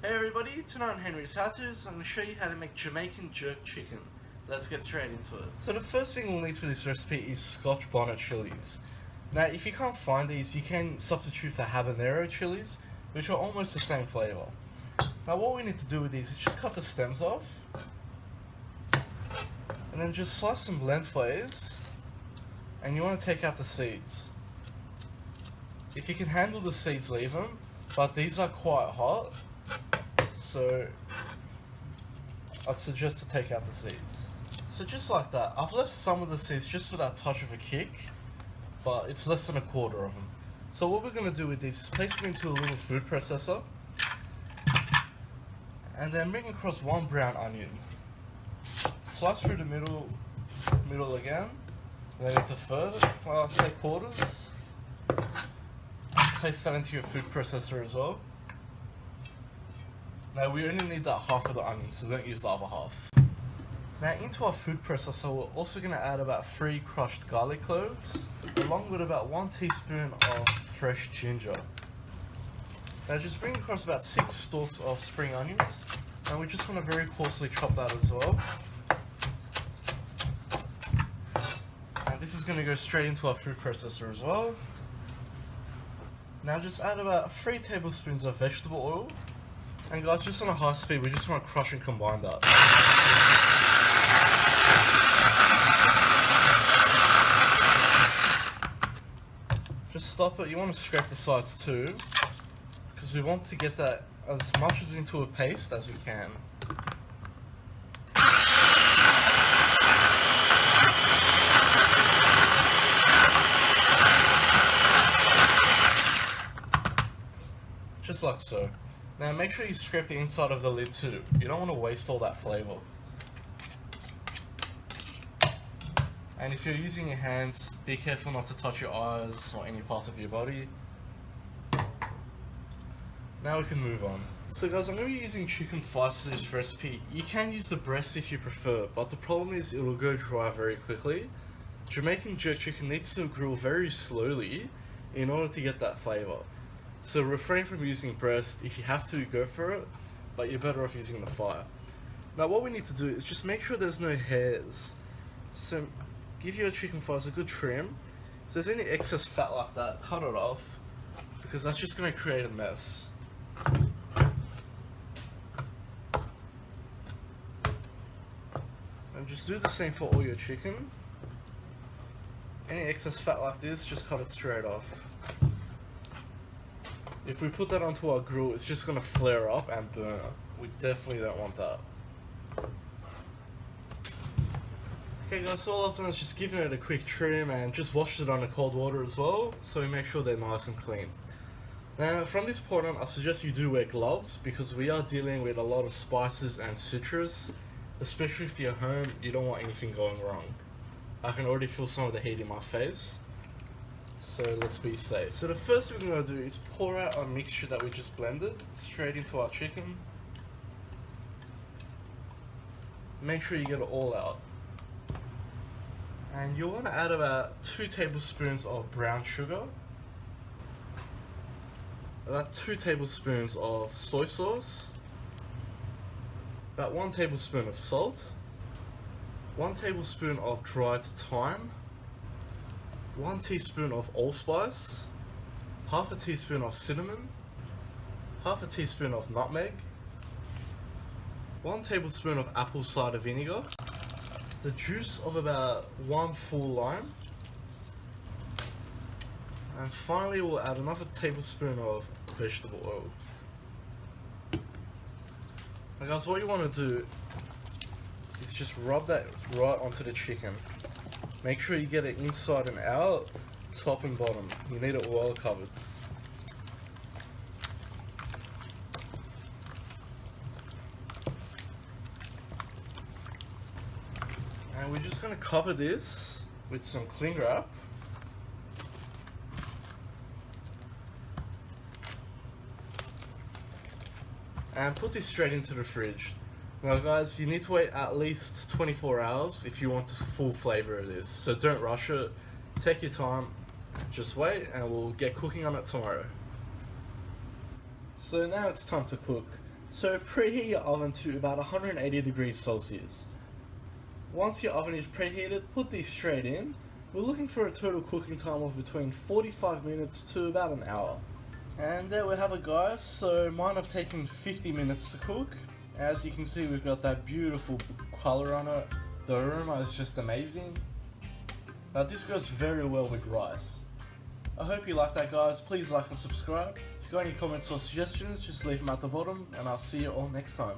Hey everybody, tonight on Henry's HowTos, I'm going to show you how to make Jamaican jerk chicken. Let's get straight into it. So the first thing we'll need for this recipe is scotch bonnet chilies. Now if you can't find these, you can substitute for habanero chilies, which are almost the same flavour. Now what we need to do with these is just cut the stems off, and then just slice them lengthways, and you want to take out the seeds. If you can handle the seeds, leave them, but these are quite hot, so I'd suggest to take out the seeds. So just like that, I've left some of the seeds just for that touch of a kick, but it's less than a quarter of them. So what we're going to do with these is place them into a little food processor, and then bring across one brown onion. Slice through the middle again, then into third, say quarters. Place that into your food processor as well. Now we only need that half of the onion, so don't use the other half. Now into our food processor, we're also going to add about 3 crushed garlic cloves, along with about 1 teaspoon of fresh ginger. Now just bring across about 6 stalks of spring onions, and we just want to very coarsely chop that as well. And this is going to go straight into our food processor as well. Now just add about 3 tablespoons of vegetable oil. And guys, just on a high speed, we just want to crush and combine that. Just stop it. You want to scrape the sides too, because we want to get that as much as into a paste as we can. Just like so. Now make sure you scrape the inside of the lid too. You don't want to waste all that flavour. And if you're using your hands, be careful not to touch your eyes or any parts of your body. Now we can move on. So guys, I'm going to be using chicken thighs for this recipe. You can use the breast if you prefer, but the problem is it will go dry very quickly. Jamaican jerk chicken needs to grill very slowly in order to get that flavour. So refrain from using breast. If you have to, go for it, but you're better off using the thigh. Now what we need to do is just make sure there's no hairs. So give your chicken thighs a good trim. If there's any excess fat like that, cut it off, because that's just going to create a mess. And just do the same for all your chicken. Any excess fat like this, just cut it straight off. If we put that onto our grill, it's just going to flare up and burn. We definitely don't want that. Okay guys, so all I've done is just given it a quick trim and just washed it under cold water as well, so we make sure they're nice and clean. Now from this point on, I suggest you do wear gloves, because we are dealing with a lot of spices and citrus. Especially if you're home, you don't want anything going wrong. I can already feel some of the heat in my face. So let's be safe. So the first thing we're going to do is pour out our mixture that we just blended straight into our chicken. Make sure you get it all out. And you'll want to add about 2 tablespoons of brown sugar, about 2 tablespoons of soy sauce, about 1 tablespoon of salt, 1 tablespoon of dried thyme, 1 teaspoon of allspice, half a teaspoon of cinnamon, half a teaspoon of nutmeg, 1 tablespoon of apple cider vinegar, the juice of about 1 full lime, and finally we'll add another tablespoon of vegetable oil. Now guys, what you want to do is just rub that right onto the chicken. Make sure you get it inside and out, top and bottom. You need it well covered. And we're just going to cover this with some cling wrap. And put this straight into the fridge. Now guys, you need to wait at least 24 hours if you want the full flavour of this. So don't rush it, take your time, just wait and we'll get cooking on it tomorrow. So now it's time to cook. So preheat your oven to about 180 degrees Celsius. Once your oven is preheated, put these straight in. We're looking for a total cooking time of between 45 minutes to about an hour. And there we have it, guys. So mine have taken 50 minutes to cook. As you can see, we've got that beautiful color on it. The aroma is just amazing. Now this goes very well with rice. I hope you like that, guys. Please like and subscribe. If you've got any comments or suggestions, just leave them at the bottom, and I'll see you all next time.